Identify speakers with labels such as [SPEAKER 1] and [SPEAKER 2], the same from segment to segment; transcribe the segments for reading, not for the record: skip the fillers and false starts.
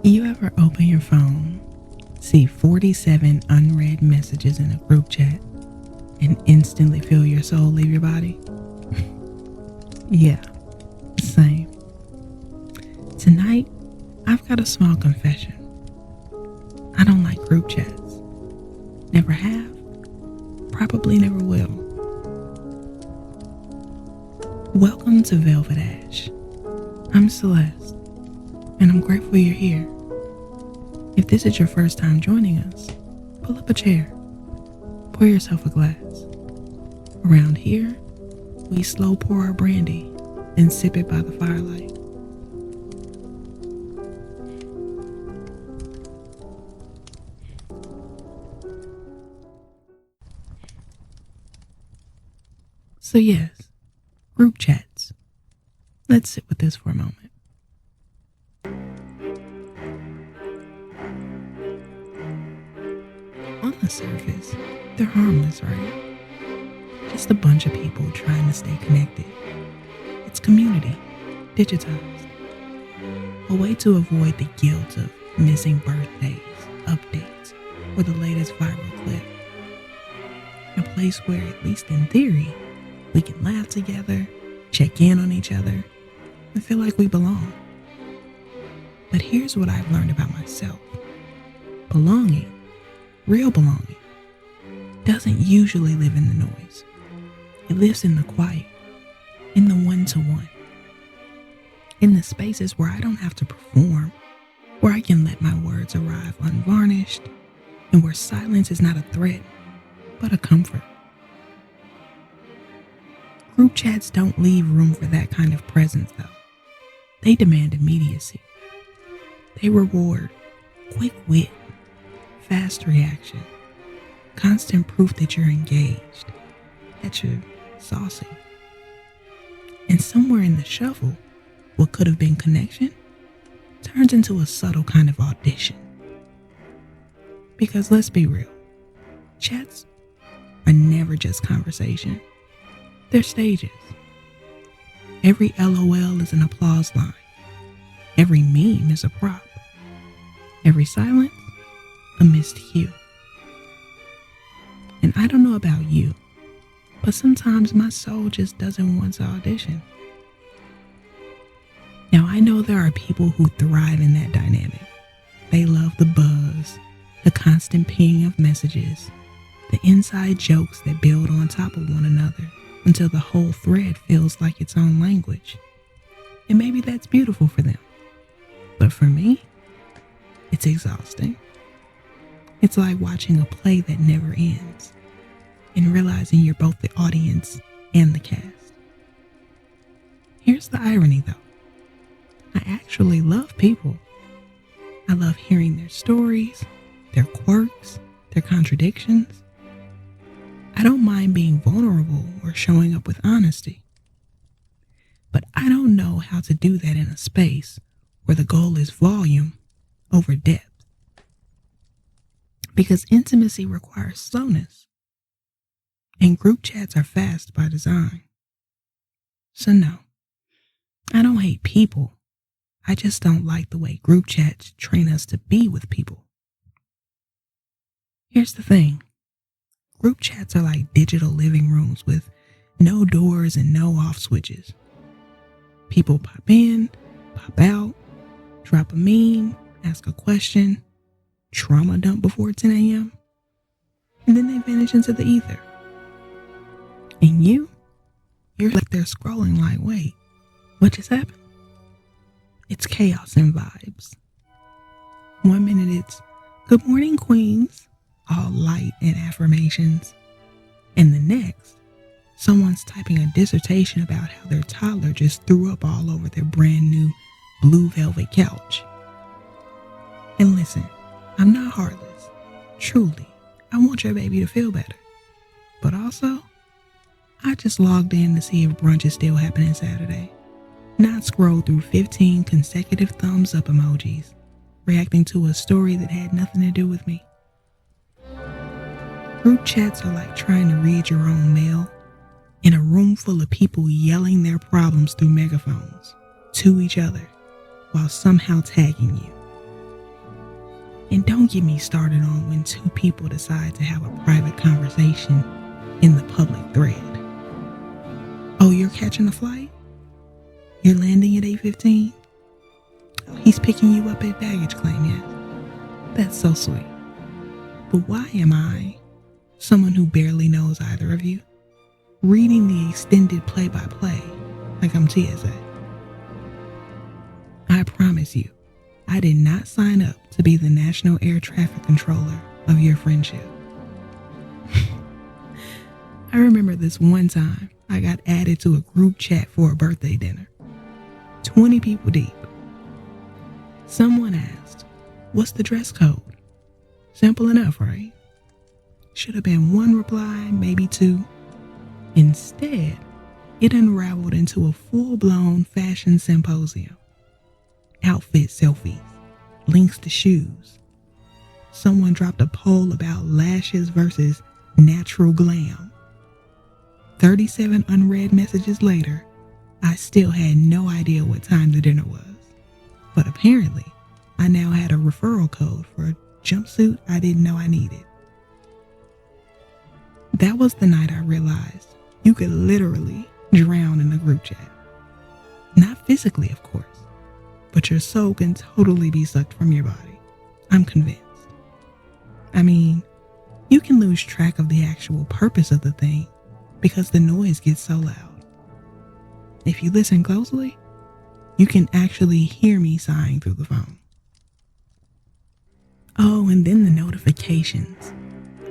[SPEAKER 1] You ever open your phone, see 47 unread messages in a group chat, and instantly feel your soul leave your body? Yeah, same. Tonight, I've got a small confession. I don't like group chats. Never have, probably never will. Welcome to Velvet Ash. I'm Celeste, and I'm grateful you're here. If this is your first time joining us, pull up a chair, pour yourself a glass. Around here, we slow pour our brandy and sip it by the firelight. So yes, group chats. Let's sit with this for a moment. On the surface, they're harmless, right? Just a bunch of people trying to stay connected. It's community, digitized. A way to avoid the guilt of missing birthdays, updates, or the latest viral clip. A place where, at least in theory, we can laugh together, check in on each other, and feel like we belong. But here's what I've learned about myself. Belonging, real belonging, doesn't usually live in the noise. It lives in the quiet, in the one-to-one, in the spaces where I don't have to perform, where I can let my words arrive unvarnished, and where silence is not a threat, but a comfort. Group chats don't leave room for that kind of presence, though. They demand immediacy. They reward quick wit, fast reaction, constant proof that you're engaged, that you're saucy. And somewhere in the shuffle, what could have been connection turns into a subtle kind of audition. Because let's be real, chats are never just conversation. They're stages. Every LOL is an applause line. Every meme is a prop. Every silence, a missed cue. And I don't know about you, but sometimes my soul just doesn't want to audition. Now, I know there are people who thrive in that dynamic. They love the buzz, the constant ping of messages, the inside jokes that build on top of one another until the whole thread feels like its own language. And maybe that's beautiful for them. But for me, it's exhausting. It's like watching a play that never ends and realizing you're both the audience and the cast. Here's the irony, though. I actually love people. I love hearing their stories, their quirks, their contradictions. I don't mind being vulnerable or showing up with honesty. But I don't know how to do that in a space where the goal is volume over depth. Because intimacy requires slowness, and group chats are fast by design. So no, I don't hate people. I just don't like the way group chats train us to be with people. Here's the thing. Group chats are like digital living rooms with no doors and no off switches. People pop in, pop out, drop a meme, ask a question, trauma dump before 10 a.m., and then they vanish into the ether. And you're like there scrolling like, wait, what just happened? It's chaos and vibes. 1 minute it's, good morning, queens, all light and affirmations. And the next, someone's typing a dissertation about how their toddler just threw up all over their brand new blue velvet couch. And listen, I'm not heartless. Truly, I want your baby to feel better. But also, I just logged in to see if brunch is still happening Saturday. Not scroll through 15 consecutive thumbs up emojis, reacting to a story that had nothing to do with me. Group chats are like trying to read your own mail in a room full of people yelling their problems through megaphones to each other while somehow tagging you. And don't get me started on when two people decide to have a private conversation in the public thread. Oh, you're catching a flight? You're landing at 8:15? Oh, he's picking you up at baggage claim, yes. That's so sweet. But why am I, someone who barely knows either of you, reading the extended play-by-play like I'm TSA? I promise you, I did not sign up to be the National Air Traffic Controller of your friendship. I remember this one time I got added to a group chat for a birthday dinner. 20 people deep. Someone asked, "What's the dress code?" Simple enough, right? Should have been one reply, maybe two. Instead, it unraveled into a full-blown fashion symposium. Outfit selfies, links to shoes. Someone dropped a poll about lashes versus natural glam. 37 unread messages later, I still had no idea what time the dinner was. But apparently, I now had a referral code for a jumpsuit I didn't know I needed. That was the night I realized you could literally drown in a group chat. Not physically, of course, but your soul can totally be sucked from your body. I'm convinced. I mean, you can lose track of the actual purpose of the thing because the noise gets so loud. If you listen closely, you can actually hear me sighing through the phone. Oh, and then the notifications,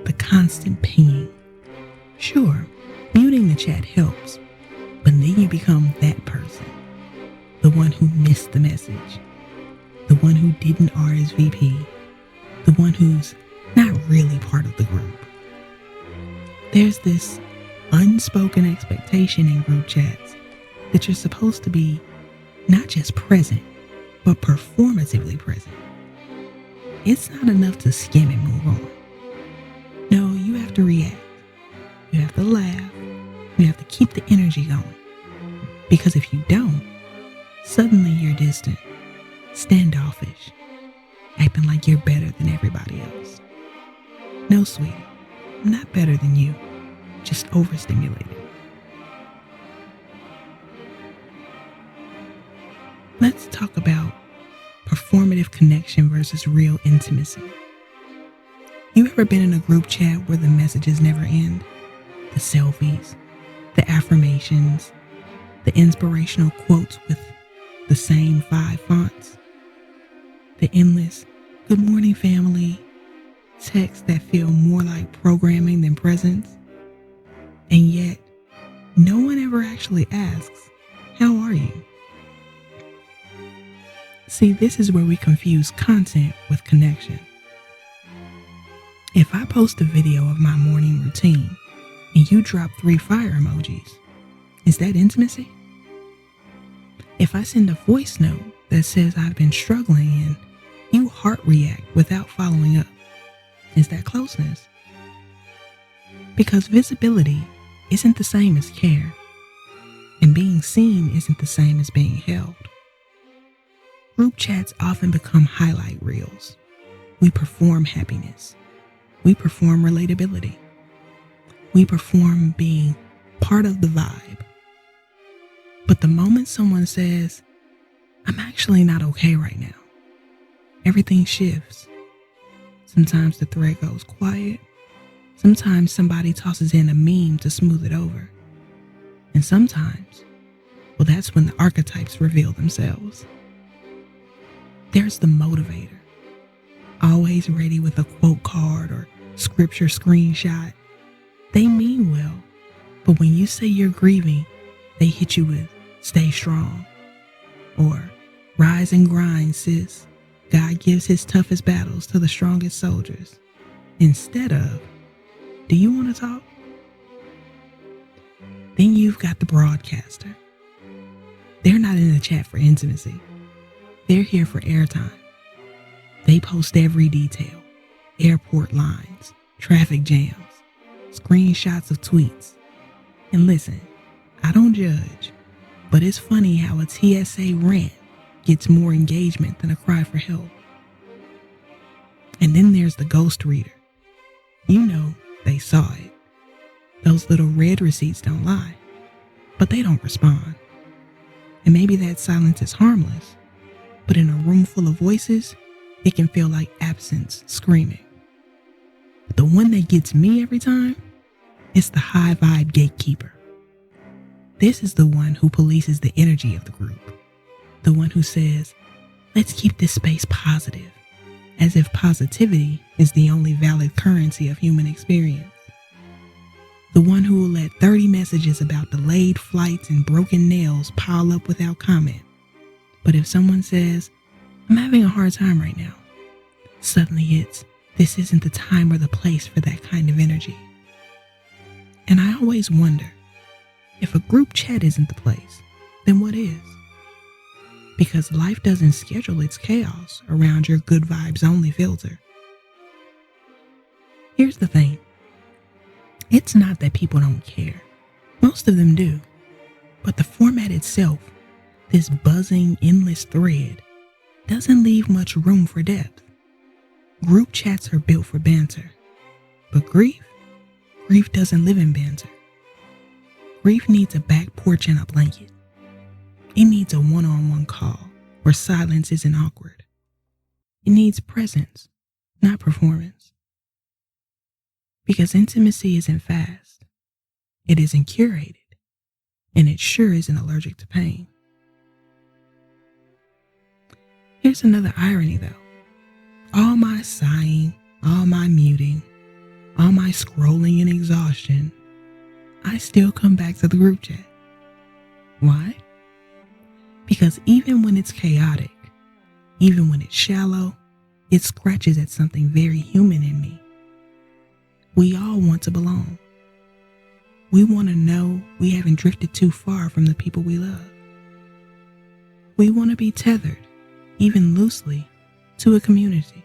[SPEAKER 1] the constant pinging. Sure, muting the chat helps, but then you become that person, the one who missed the message, the one who didn't RSVP, the one who's not really part of the group. There's this unspoken expectation in group chats that you're supposed to be not just present, but performatively present. It's not enough to skim and move on. No, you have to react. You have to laugh. You have to keep the energy going. Because if you don't, suddenly you're distant, standoffish, acting like you're better than everybody else. No, sweetie, I'm not better than you, just overstimulated. Let's talk about performative connection versus real intimacy. You ever been in a group chat where the messages never end? The selfies, the affirmations, the inspirational quotes with the same 5 fonts, the endless "good morning family" texts that feel more like programming than presence. And yet, no one ever actually asks, "How are you?" See, this is where we confuse content with connection. If I post a video of my morning routine and you drop 3 fire emojis, is that intimacy? If I send a voice note that says I've been struggling and you heart react without following up, is that closeness? Because visibility isn't the same as care, and being seen isn't the same as being held. Group chats often become highlight reels. We perform happiness. We perform relatability. We perform being part of the vibe. But the moment someone says, "I'm actually not okay right now," everything shifts. Sometimes the thread goes quiet. Sometimes somebody tosses in a meme to smooth it over. And sometimes, well, that's when the archetypes reveal themselves. There's the motivator, always ready with a quote card or scripture screenshot. They mean well, but when you say you're grieving, they hit you with "stay strong" or "rise and grind, sis. God gives his toughest battles to the strongest soldiers," instead of "do you want to talk?" Then you've got the broadcaster. They're not in the chat for intimacy. They're here for airtime. They post every detail: airport lines, traffic jams, screenshots of tweets. And listen, I don't judge, but it's funny how a TSA rant gets more engagement than a cry for help. And then there's the ghost reader. You know they saw it. Those little red receipts don't lie, but they don't respond. And maybe that silence is harmless, but in a room full of voices, it can feel like absence screaming. But the one that gets me every time is the high vibe gatekeeper. This is the one who polices the energy of the group. The one who says, let's keep this space positive, as if positivity is the only valid currency of human experience. The one who will let 30 messages about delayed flights and broken nails pile up without comment. But if someone says, I'm having a hard time right now, suddenly this isn't the time or the place for that kind of energy. And I always wonder, if a group chat isn't the place, then what is? Because life doesn't schedule its chaos around your good vibes only filter. Here's the thing. It's not that people don't care. Most of them do. But the format itself, this buzzing, endless thread, doesn't leave much room for depth. Group chats are built for banter. But grief doesn't live in banter. Grief needs a back porch and a blanket. It needs a one-on-one call where silence isn't awkward. It needs presence, not performance. Because intimacy isn't fast, it isn't curated, and it sure isn't allergic to pain. Here's another irony though. All my sighing, all my muting, all my scrolling and exhaustion, I still come back to the group chat. Why? Because even when it's chaotic, even when it's shallow, it scratches at something very human in me. We all want to belong. We want to know we haven't drifted too far from the people we love. We want to be tethered, even loosely, to a community.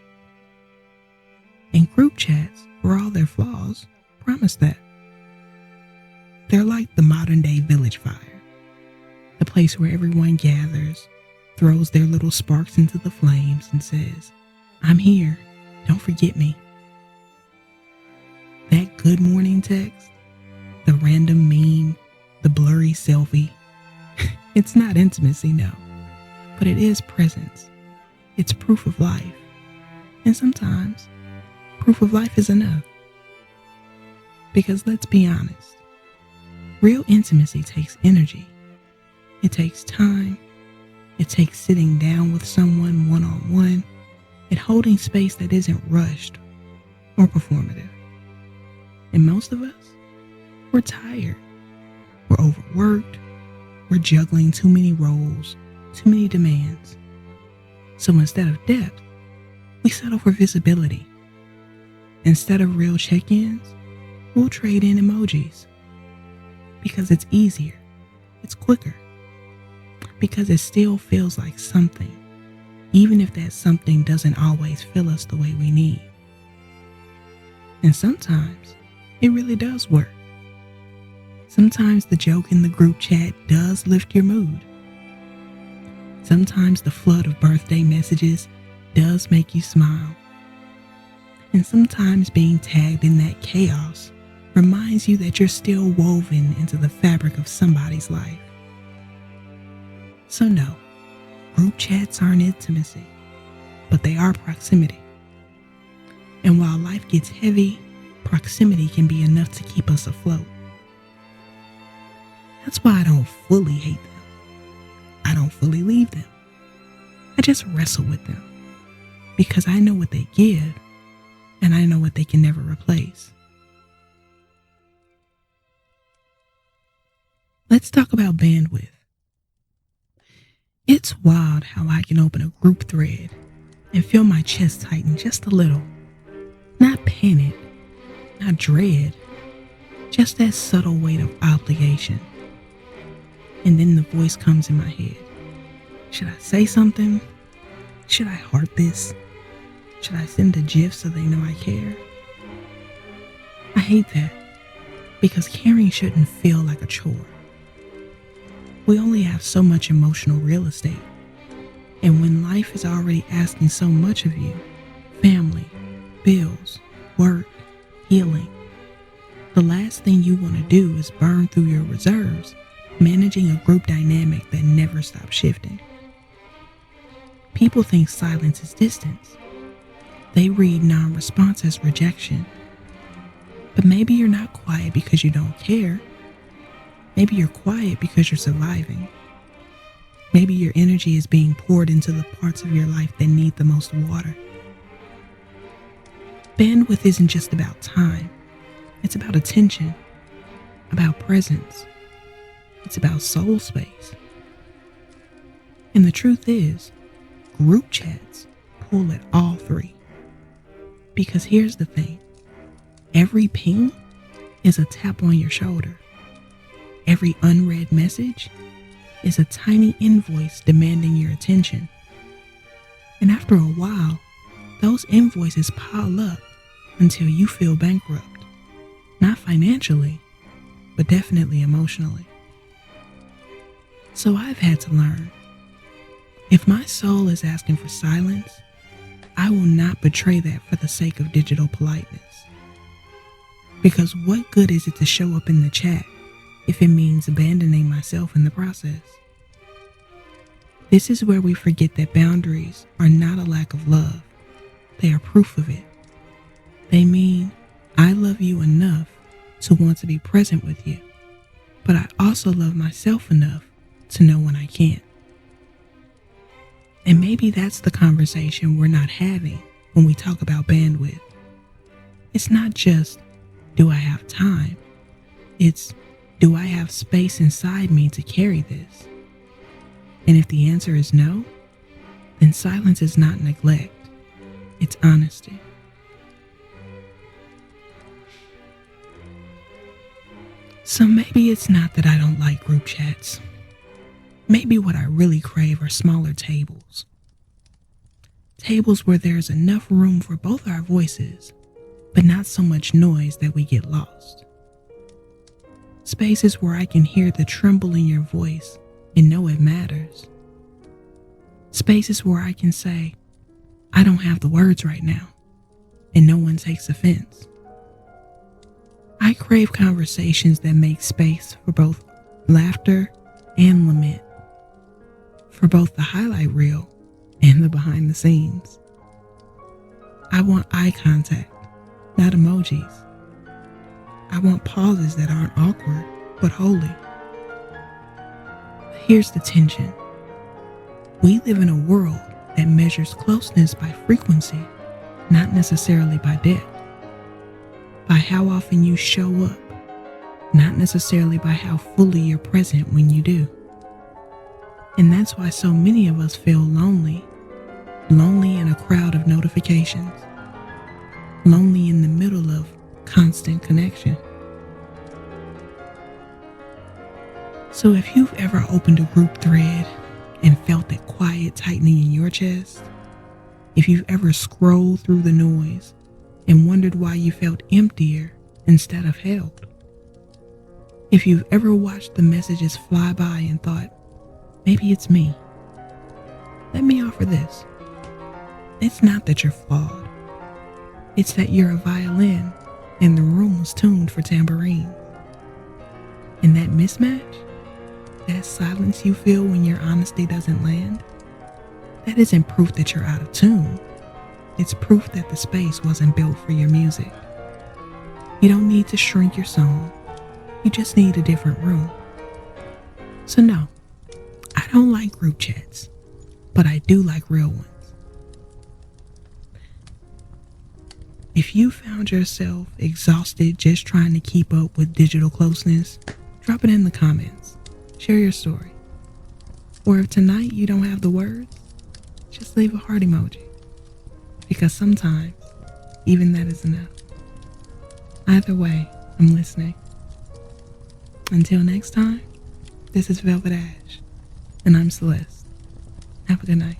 [SPEAKER 1] And group chats, for all their flaws, promise that. They're like the modern day village fire, the place where everyone gathers, throws their little sparks into the flames and says, I'm here, don't forget me. That good morning text, the random meme, the blurry selfie, it's not intimacy, no, but it is presence. It's proof of life. And sometimes, proof of life is enough. Because let's be honest, real intimacy takes energy. It takes time. It takes sitting down with someone one-on-one and holding space that isn't rushed or performative. And most of us, we're tired. We're overworked. We're juggling too many roles, too many demands. So instead of depth, we settle for visibility. Instead of real check-ins, we'll trade in emojis. Because it's easier. It's quicker. Because it still feels like something, even if that something doesn't always fill us the way we need. And sometimes, it really does work. Sometimes the joke in the group chat does lift your mood. Sometimes the flood of birthday messages does make you smile. And sometimes being tagged in that chaos reminds you that you're still woven into the fabric of somebody's life. So no, group chats aren't intimacy, but they are proximity. And while life gets heavy, proximity can be enough to keep us afloat. That's why I don't fully hate them. I don't fully leave them. I just wrestle with them because I know what they give and I know what they can never replace. Let's talk about bandwidth. It's wild how I can open a group thread and feel my chest tighten just a little. Not panic, not dread, just that subtle weight of obligation. And then the voice comes in my head. Should I say something? Should I heart this? Should I send a GIF so they know I care? I hate that because caring shouldn't feel like a chore. We only have so much emotional real estate. And when life is already asking so much of you, family, bills, work, healing. The last thing you want to do is burn through your reserves, managing a group dynamic that never stops shifting. People think silence is distance. They read non-response as rejection. But maybe you're not quiet because you don't care. Maybe you're quiet because you're surviving. Maybe your energy is being poured into the parts of your life that need the most water. Bandwidth isn't just about time. It's about attention, about presence. It's about soul space. And the truth is, group chats pull at all three. Because here's the thing. Every ping is a tap on your shoulder. Every unread message is a tiny invoice demanding your attention. And after a while, those invoices pile up until you feel bankrupt. Not financially, but definitely emotionally. So I've had to learn. If my soul is asking for silence, I will not betray that for the sake of digital politeness. Because what good is it to show up in the chat if it means abandoning myself in the process? This is where we forget that boundaries are not a lack of love. They are proof of it. They mean I love you enough to want to be present with you, but I also love myself enough to know when I can't. And maybe that's the conversation we're not having when we talk about bandwidth. It's not just, do I have time? It's, do I have space inside me to carry this? And if the answer is no, then silence is not neglect. It's honesty. So maybe it's not that I don't like group chats. Maybe what I really crave are smaller tables. Tables where there's enough room for both our voices, but not so much noise that we get lost. Spaces where I can hear the tremble in your voice and know it matters. Spaces where I can say, I don't have the words right now, and no one takes offense. I crave conversations that make space for both laughter and lament, for both the highlight reel and the behind the scenes. I want eye contact, not emojis. I want pauses that aren't awkward, but holy. Here's the tension. We live in a world that measures closeness by frequency, not necessarily by depth. By how often you show up, not necessarily by how fully you're present when you do. And that's why so many of us feel lonely in a crowd of notifications, lonely in the middle of constant connection. So if you've ever opened a group thread and felt that quiet tightening in your chest, if you've ever scrolled through the noise and wondered why you felt emptier instead of held, if you've ever watched the messages fly by and thought, maybe it's me, let me offer this. It's not that you're flawed. It's that you're a violin and the room was tuned for tambourine. And that mismatch, that silence you feel when your honesty doesn't land, that isn't proof that you're out of tune. It's proof that the space wasn't built for your music. You don't need to shrink your song. You just need a different room. So no, I don't like group chats, but I do like real ones. If you found yourself exhausted just trying to keep up with digital closeness, drop it in the comments. Share your story. Or if tonight you don't have the words, just leave a heart emoji. Because sometimes, even that is enough. Either way, I'm listening. Until next time, this is Velvet Ash, and I'm Celeste. Have a good night.